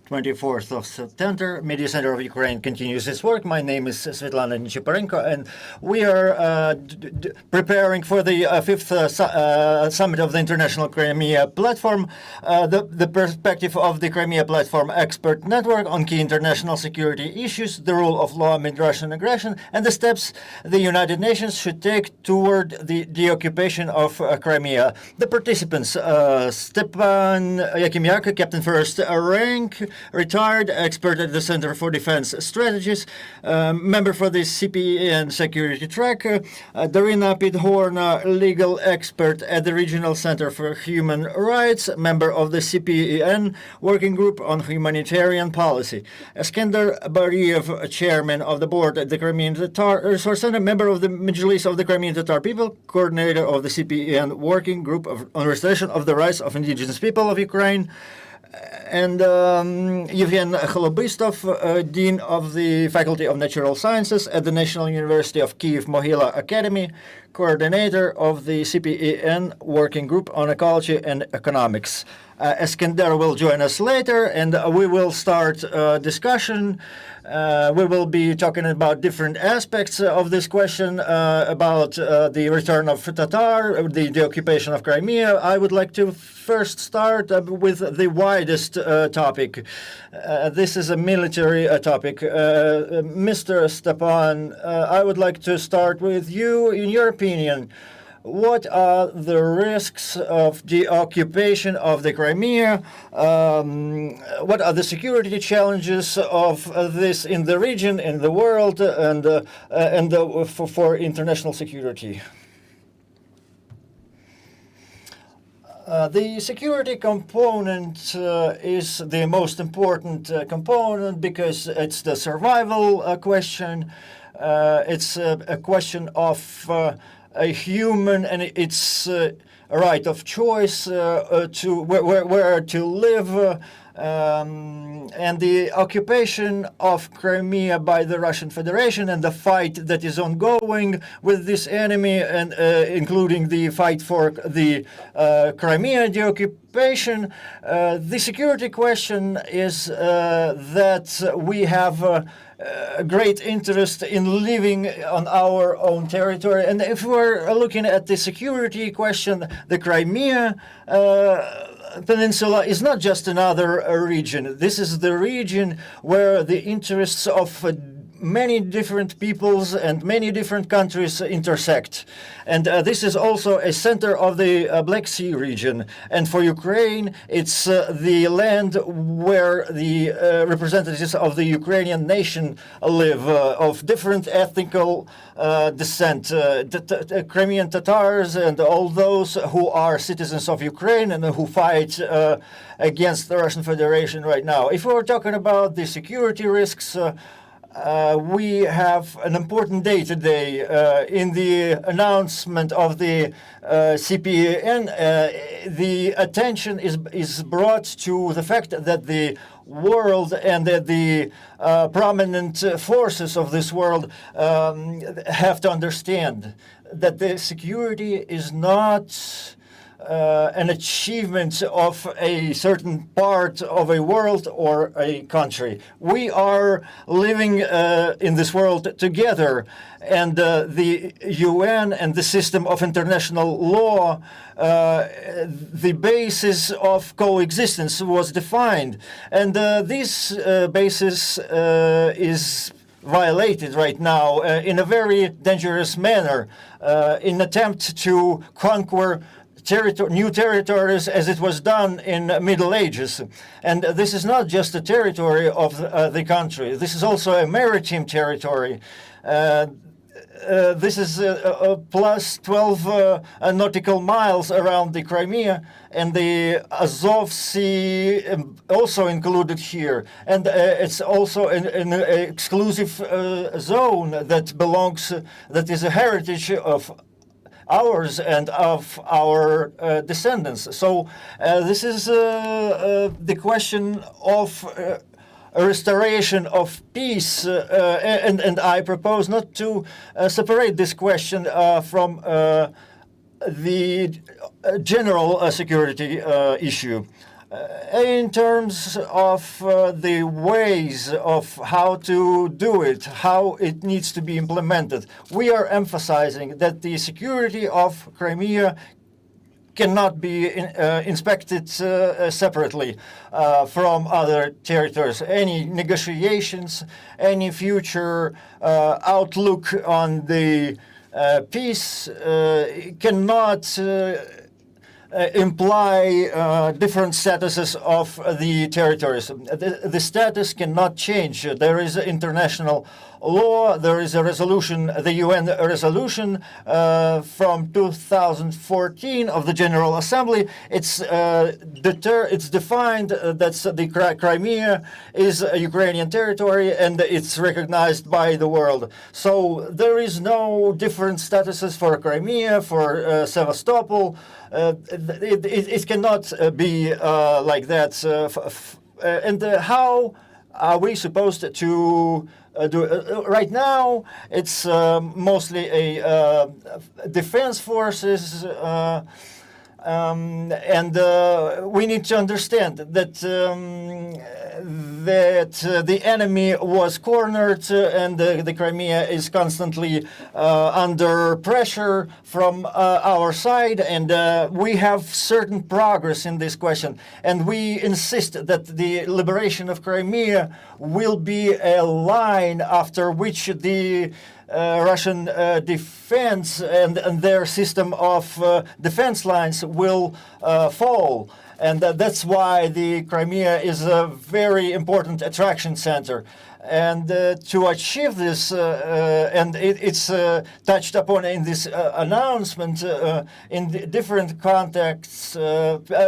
24th of September, Media Center of Ukraine continues its work. My name is Svetlana Nichiparenko, and we are preparing for the fifth summit of the International Crimea Platform, the perspective of the Crimea Platform Expert Network on key international security issues, the rule of law amid Russian aggression, and the steps the United Nations should take toward the deoccupation of Crimea. The participants, Stepan, Yakimiak, Captain First Rank, retired expert at the Center for Defense Strategies, member for the CPEN security track, Daryna Pidhorna, legal expert at the Regional Center for Human Rights, member of the CPEN working group on humanitarian policy, Eskender, Bariiev, chairman of the board at the Crimean Tatar Resource Center, member of the Mejlis of the Crimean Tatar people, coordinator of the CPEN working group on restoration of the rights of indigenous people of Ukraine, and Yevhen Khlobystov, Dean of the Faculty of Natural Sciences at the National University of Kyiv-Mohyla Academy, coordinator of the CPEN Working Group on Ecology and Economics. Eskender will join us later, and we will start discussion. We will be talking about different aspects of this question, about the return of Tatar, the occupation of Crimea. I would like to first start with the widest topic. This is a military topic. Mr. Stepan, I would like to start with you. In your opinion, what are the risks of the occupation of the Crimea? What are the security challenges of this in the region, in the world, and for international security? The security component is the most important component because it's the survival question. It's a question of a human and its right of choice to where to live, and the occupation of Crimea by the Russian Federation and the fight that is ongoing with this enemy, and including the fight for the Crimea deoccupation. The security question is that we have a great interest in living on our own territory. And if we're looking at the security question, the Crimea Peninsula is not just another region. This is the region where the interests of many different peoples and many different countries intersect. And this is also a center of the Black Sea region. And for Ukraine, it's the land where the representatives of the Ukrainian nation live, of different ethnical descent, Crimean Tatars and all those who are citizens of Ukraine and who fight against the Russian Federation right now. If we're talking about the security risks, we have an important day today. In the announcement of the CPEN, the attention is brought to the fact that the world and that the prominent forces of this world have to understand that the security is not an achievement of a certain part of a world or a country. We are living in this world together, and the UN and the system of international law, the basis of coexistence was defined, and this basis is violated right now in a very dangerous manner, in attempt to conquer new territories as it was done in Middle Ages. And this is not just a territory of the country. This is also a maritime territory. This is plus 12 nautical miles around the Crimea, and the Azov Sea also included here. And it's also an exclusive zone that belongs, that is a heritage of ours and of our descendants. So this is the question of a restoration of peace, and I propose not to separate this question from the general security issue. In terms of the ways of how to do it, how it needs to be implemented, we are emphasizing that the security of Crimea cannot be inspected separately from other territories. Any negotiations, any future outlook on the peace cannot imply different statuses of the territories. The status cannot change. There is international law, there is a resolution, the UN resolution from 2014 of the General Assembly. It's defined that the Crimea is a Ukrainian territory and it's recognized by the world. So there is no different statuses for Crimea, for Sevastopol. It cannot be like that. And how are we supposed to do it? Right now, it's mostly a defense forces, and we need to understand that the enemy was cornered and the Crimea is constantly under pressure from our side, and we have certain progress in this question, and we insist that the liberation of Crimea will be a line after which the Russian defense and their system of defense lines will fall. And that's why the Crimea is a very important attraction center. And to achieve this, and it's touched upon in this announcement in the different contexts,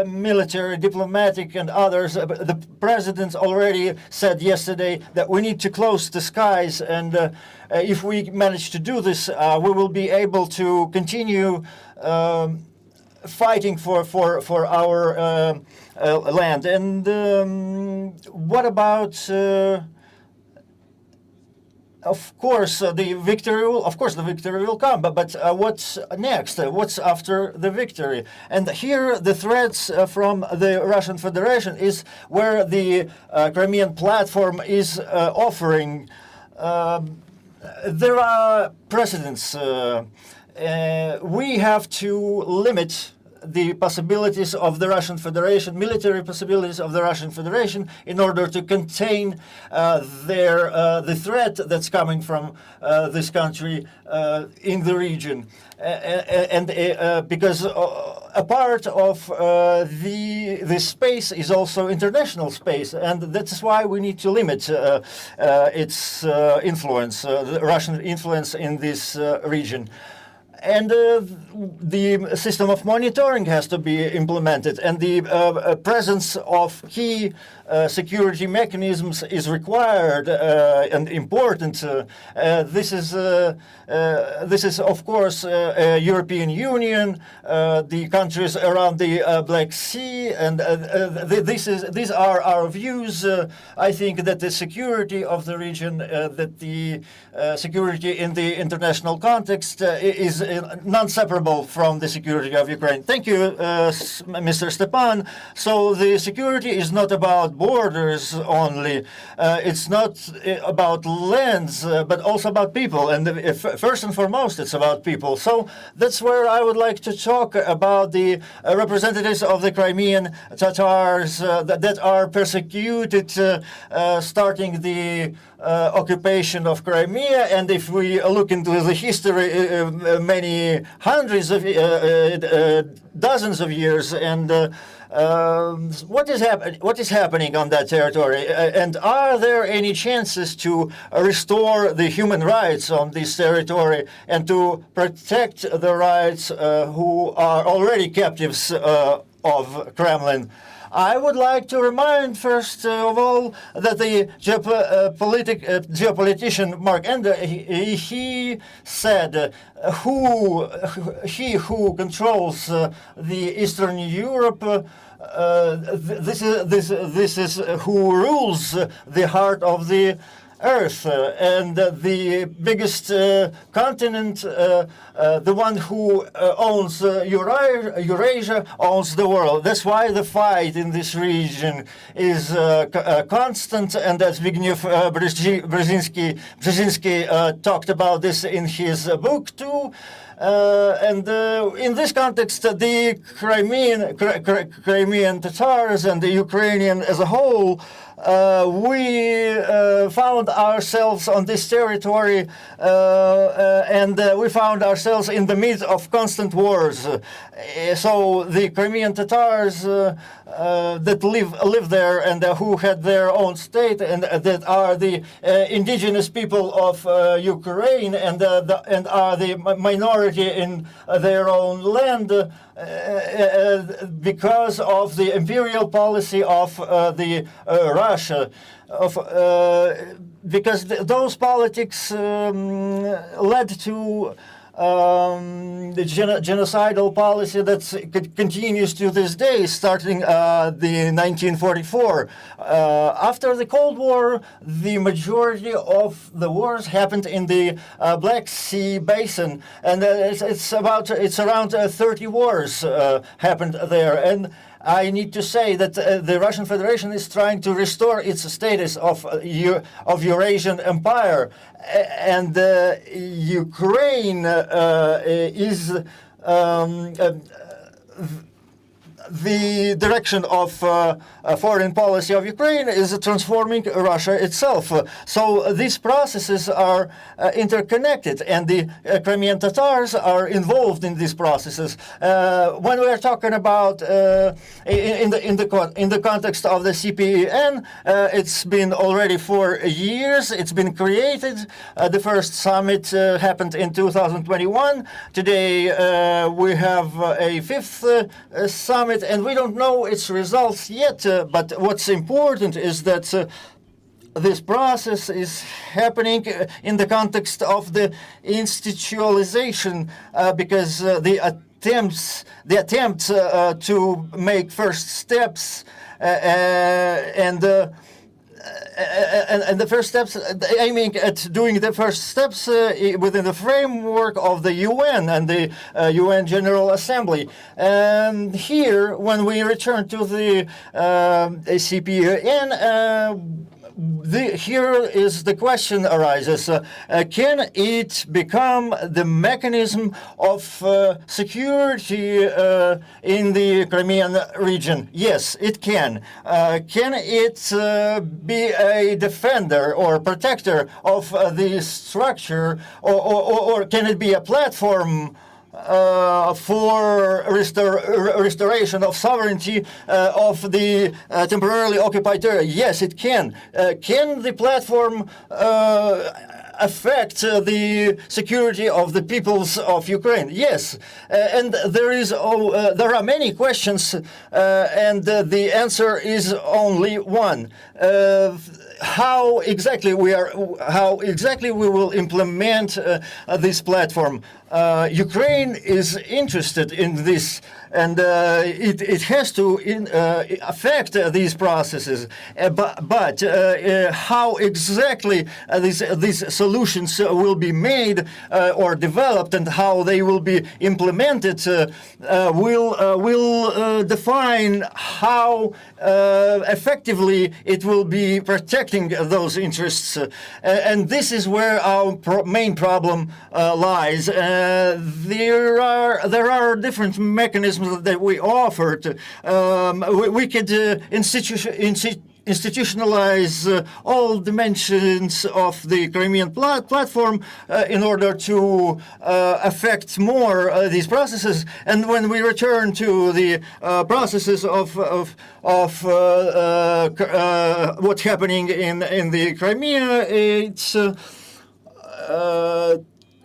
military, diplomatic, and others. The president already said yesterday that we need to close the skies, and if we manage to do this, we will be able to continue fighting for our land. And what about? Of course, the victory will come. But what's next? What's after the victory? And here, the threats from the Russian Federation is where the Crimean platform is offering. There are precedents. We have to limit the possibilities of the Russian Federation, military possibilities of the Russian Federation, in order to contain the threat that's coming from this country in the region. And because a part of the space is also international space, and that's why we need to limit its influence, the Russian influence in this region. And the system of monitoring has to be implemented, and the presence of key security mechanisms is required and important. This is, of course, European Union, the countries around the Black Sea, and these are our views. I think that the security of the region, that the security in the international context is non-separable from the security of Ukraine. Thank you, Mr. Stepan. So the security is not about borders only. It's not about lands, but also about people. And first and foremost, it's about people. So that's where I would like to talk about the representatives of the Crimean Tatars that are persecuted starting the occupation of Crimea. And if we look into the history, many hundreds of dozens of years, and what is happening on that territory, and are there any chances to restore the human rights on this territory and to protect the rights who are already captives of Kremlin? I would like to remind, first of all, that the geopolitician Mark Ender, he said, who controls the Eastern Europe, this is who rules the heart of the Earth, and the biggest continent, the one who owns Eurasia, owns the world. That's why the fight in this region is constant, and as Zbigniew Brzezinski talked about this in his book too. And in this context, the Crimean Tatars and the Ukrainian as a whole, we found ourselves on this territory, and we found ourselves in the midst of constant wars. So the Crimean Tatars that live there and who had their own state and that are the indigenous people of Ukraine and are the minority in their own land because of the imperial policy of the Russia. Because those politics led to the genocidal policy that continues to this day, starting the 1944. After the Cold War, the majority of the wars happened in the Black Sea basin, and it's around 30 wars happened there. And I need to say that the Russian Federation is trying to restore its status of Eurasian empire, and Ukraine is the direction of foreign policy of Ukraine is transforming Russia itself. So these processes are interconnected, and the Crimean Tatars are involved in these processes. When we are talking about in the context of the CPEN, it's been already 4 years. It's been created. The first summit happened in 2021. Today we have a fifth summit, and we don't know its results yet, but what's important is that this process is happening in the context of the institutionalization, because the attempt to make first steps and the first steps, aiming at doing the first steps within the framework of the UN and the UN General Assembly. And here, when we return to the CPEN, here is the question arises, can it become the mechanism of security in the Crimean region? Yes, it can. Can it be a defender or protector of the structure, or can it be a platform for restoration of sovereignty of the temporarily occupied territory? Yes, it can. Can the platform affect the security of the peoples of Ukraine? Yes, and there are many questions, and the answer is only one. How exactly we will implement this platform? Ukraine is interested in this, and it has to affect these processes. But how exactly these solutions will be made or developed, and how they will be implemented, will define how effectively it will be protecting those interests. And this is where our main problem lies. There are different mechanisms that we offered. We could institutionalize all dimensions of the Crimean platform in order to affect more these processes. And when we return to the processes of what's happening in the Crimea, it's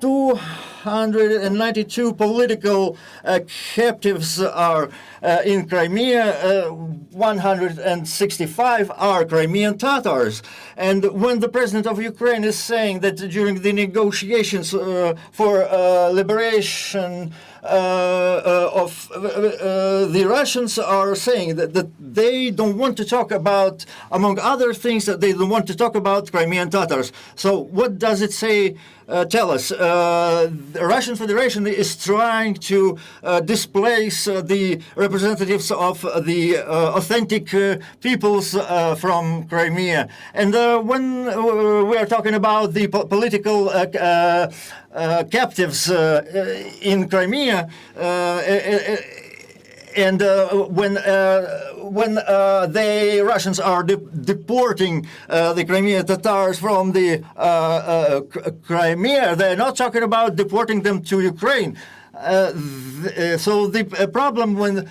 292 political captives are in Crimea, 165 are Crimean Tatars. And when the president of Ukraine is saying that during the negotiations for liberation the Russians are saying that they don't want to talk about, among other things, that they don't want to talk about Crimean Tatars. So what does it say? Tell us. The Russian Federation is trying to displace the representatives of the authentic peoples from Crimea. And when we are talking about the political captives in Crimea, and when the Russians are deporting the Crimean Tatars from the Crimea, they're not talking about deporting them to Ukraine. So the problem when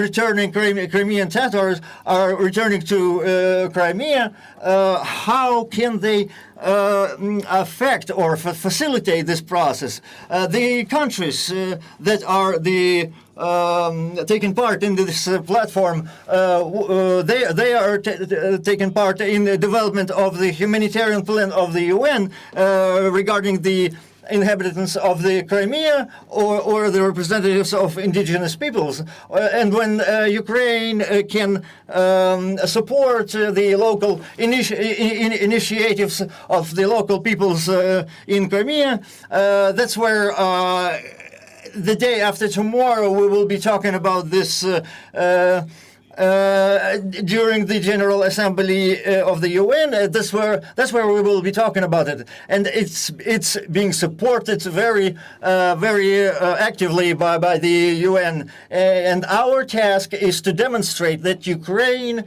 returning Crimean Tatars are returning to Crimea, how can they affect or facilitate this process? The countries that are taking part in this platform, they are taking part in the development of the humanitarian plan of the UN regarding the inhabitants of the Crimea or the representatives of indigenous peoples. And when Ukraine can support the local initiatives of the local peoples in Crimea, that's where the day after tomorrow we will be talking about this during the General Assembly of the UN. That's where we will be talking about it, and it's being supported very actively by the UN. And our task is to demonstrate that Ukraine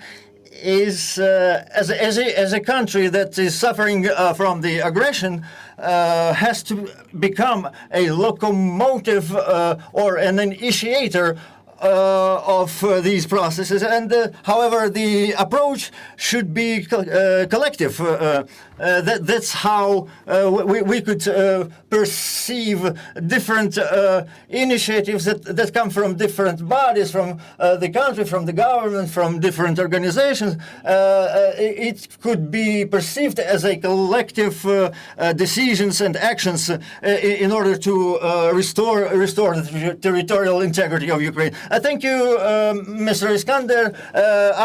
is as a country that is suffering from the aggression has to become a locomotive or an initiator of these processes, and however the approach should be collective. That's how we could perceive different initiatives that come from different bodies, from the country, from the government, from different organizations. It could be perceived as a collective decisions and actions in order to restore the territorial integrity of Ukraine. Thank you, Mr. Eskender.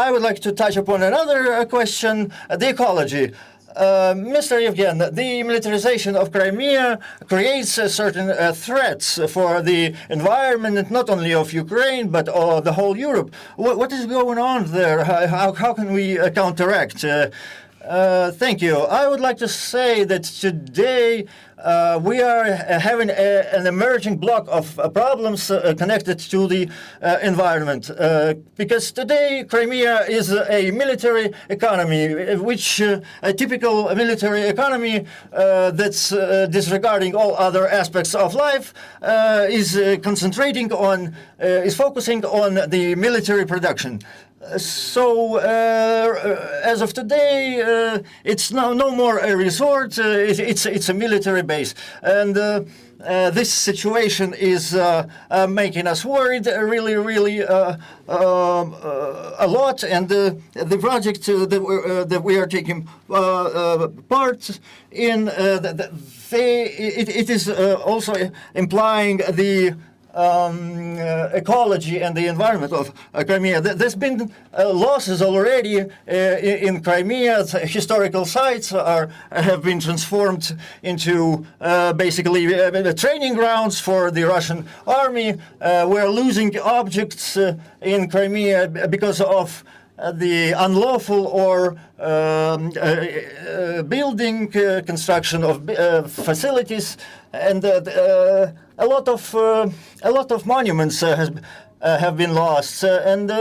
I would like to touch upon another question, the ecology. Mr. Yevhen, the militarization of Crimea creates certain threats for the environment, not only of Ukraine, but the whole Europe. What is going on there? How can we counteract? Thank you. I would like to say that today we are having an emerging block of problems connected to the environment, because today Crimea is a military economy, which a typical military economy that's disregarding all other aspects of life is focusing on the military production. So as of today, it's no more a resort. It's a military base, and this situation is making us worried, really a lot. And the project that we are taking part in, it is also implying the ecology and the environment of Crimea. There's been losses already in Crimea. Historical sites have been transformed into basically training grounds for the Russian army. We're losing objects in Crimea because of the unlawful or building construction of facilities, and a lot of monuments have been lost, and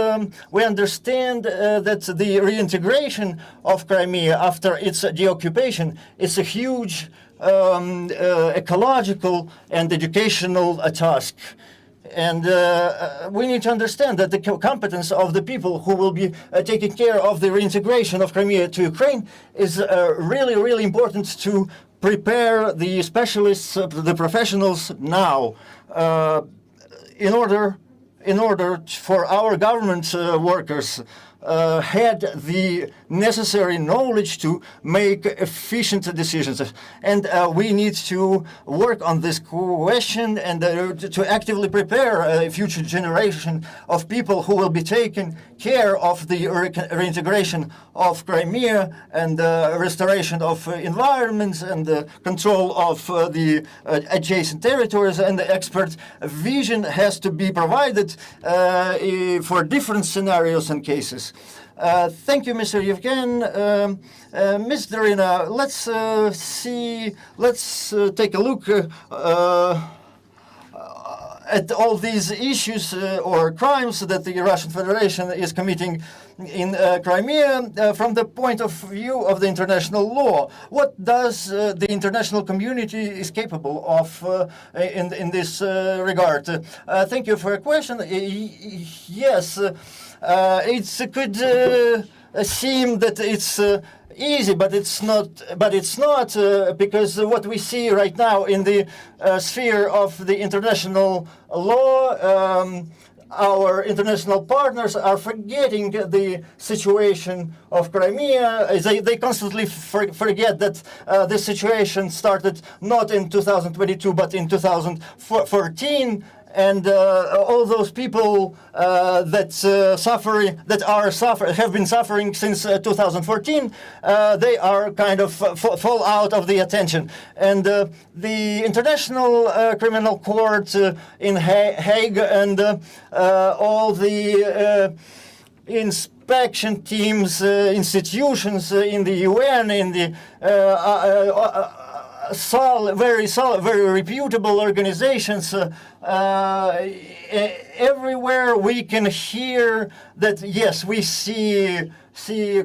we understand that the reintegration of Crimea after its deoccupation is a huge ecological and educational task. And we need to understand that the competence of the people who will be taking care of the reintegration of Crimea to Ukraine is really important to prepare the specialists, the professionals now, in order for our government workers had the necessary knowledge to make efficient decisions. And we need to work on this question and to actively prepare a future generation of people who will be taking care of the reintegration of Crimea and restoration of environments and control of the adjacent territories. And the expert vision has to be provided for different scenarios and cases. Thank you, Mr. Yevhen. Ms. Daryna, let's take a look at all these issues or crimes that the Russian Federation is committing in Crimea from the point of view of the international law. What does the international community is capable of in this regard? Thank you for your question. Yes, it could seem that it's easy, but it's not. Because what we see right now in the sphere of the international law, our international partners are forgetting the situation of Crimea. They constantly forget that this situation started not in 2022 but in 2014. And all those people that have been suffering since 2014, they are kind of fall out of the attention. And the International Criminal Court in Hague and all the inspection teams, institutions in the UN, in the very reputable organizations. Everywhere we can hear that, yes, we see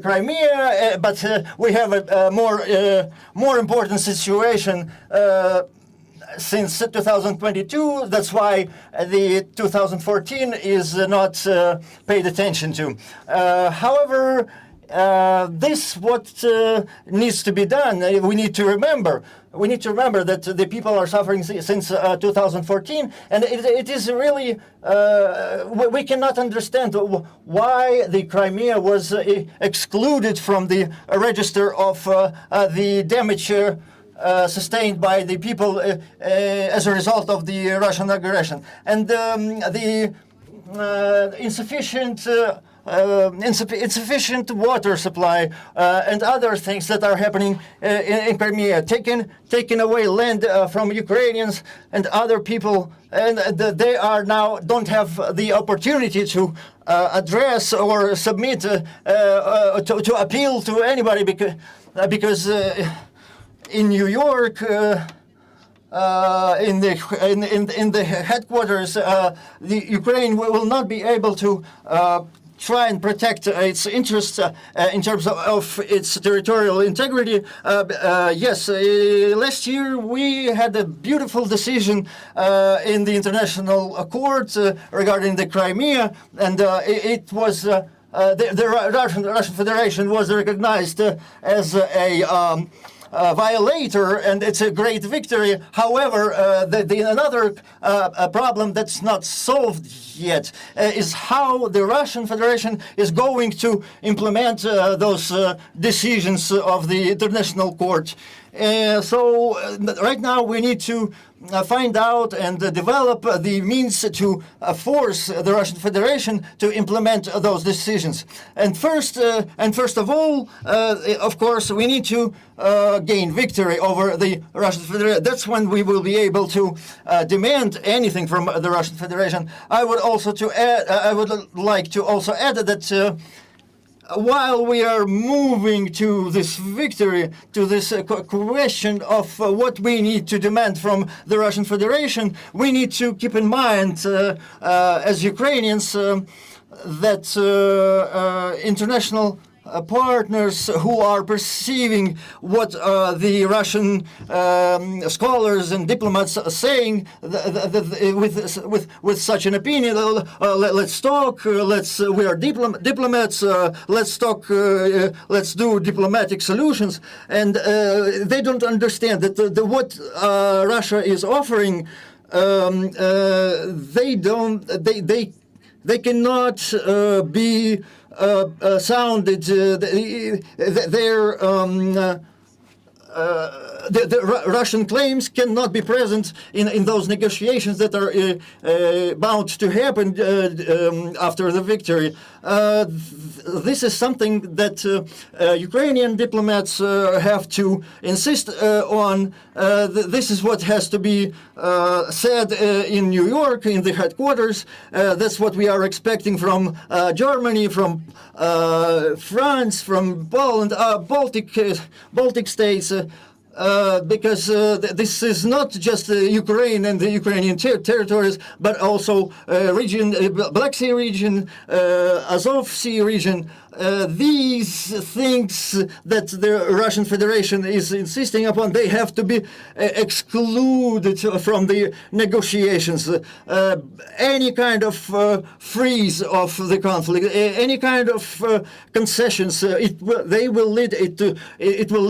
Crimea, but we have a more important situation since 2022. That's why the 2014 is not paid attention to. However, this what needs to be done. We need to remember that the people are suffering since 2014, and it is really we cannot understand why the Crimea was excluded from the register of the damage sustained by the people as a result of the Russian aggression, and the insufficient water supply and other things that are happening in Crimea, taking away land from Ukrainians and other people, and they are now don't have the opportunity to address or submit to appeal to anybody because in New York. In the headquarters, the Ukraine will not be able to try and protect its interests in terms of its territorial integrity. Yes, last year we had a beautiful decision in the International Court regarding the Crimea, and it was the Russian Federation was recognized as a violator, and it's a great victory. However, another problem that's not solved yet is how the Russian Federation is going to implement those decisions of the International Court. So right now we need to find out and develop the means to force the Russian Federation to implement those decisions. And first of all, of course, we need to gain victory over the Russian Federation. That's when we will be able to demand anything from the Russian Federation. I would like to also add that while we are moving to this victory, to this question of what we need to demand from the Russian Federation, we need to keep in mind, as Ukrainians, that international partners who are perceiving what the Russian scholars and diplomats are saying with such an opinion. Let's talk. We are diplomats. Let's talk. Let's do diplomatic solutions. And they don't understand that what Russia is offering. They cannot be sounded their the Russian claims cannot be present in those negotiations that are bound to happen after the victory. This is something that Ukrainian diplomats have to insist on. This is what has to be said in New York, in the headquarters. That's what we are expecting from Germany, from France, from Poland, Baltic states. Because this is not just Ukraine and the Ukrainian territories, but also Black Sea region, Azov Sea region. These things that the Russian Federation is insisting upon, they have to be excluded from the negotiations. Any kind of freeze of the conflict, any kind of concessions, it will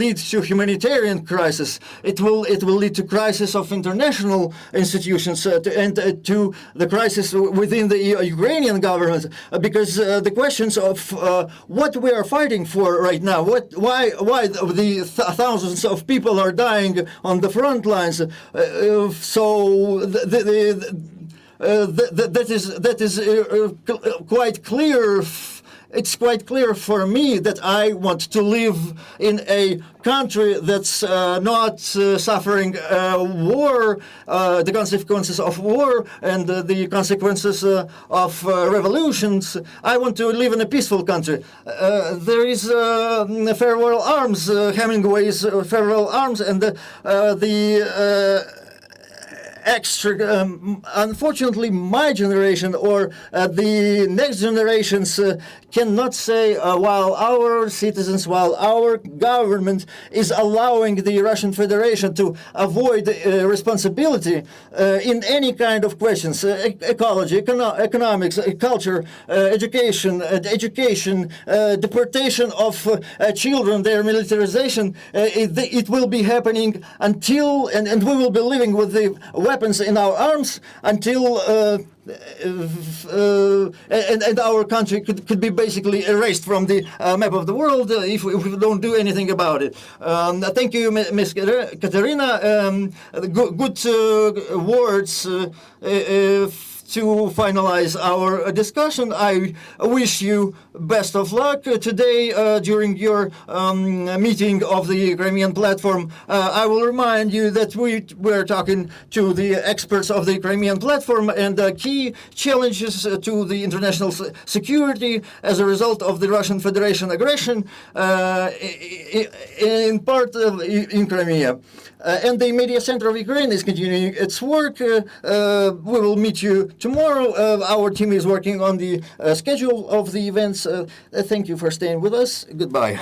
lead to humanitarian crisis. It will lead to crisis of international institutions and to the crisis within the Ukrainian government, because the questions of what we are fighting for right now, why the thousands of people are dying on the front lines. That is quite clear. It's quite clear for me that I want to live in a country that's not suffering war, the consequences of war and the consequences of revolutions. I want to live in a peaceful country. There is Farewell Arms, Hemingway's Farewell Arms, and the unfortunately, my generation or the next generations cannot say while our citizens, while our government is allowing the Russian Federation to avoid responsibility in any kind of questions, ecology, economics, culture, education, deportation of children, their militarization, it will be happening until, and we will be living with the weapons in our arms until and our country could be basically erased from the map of the world if we don't do anything about it. Thank you, Ms. Katerina. Good words to finalize our discussion. I wish you best of luck today during your meeting of the Crimean Platform. I will remind you that we're talking to the experts of the Crimean Platform and key challenges to the international security as a result of the Russian Federation aggression in part in Crimea. And the Media Center of Ukraine is continuing its work. We will meet you tomorrow. Our team is working on the schedule of the events. Thank you for staying with us. Goodbye.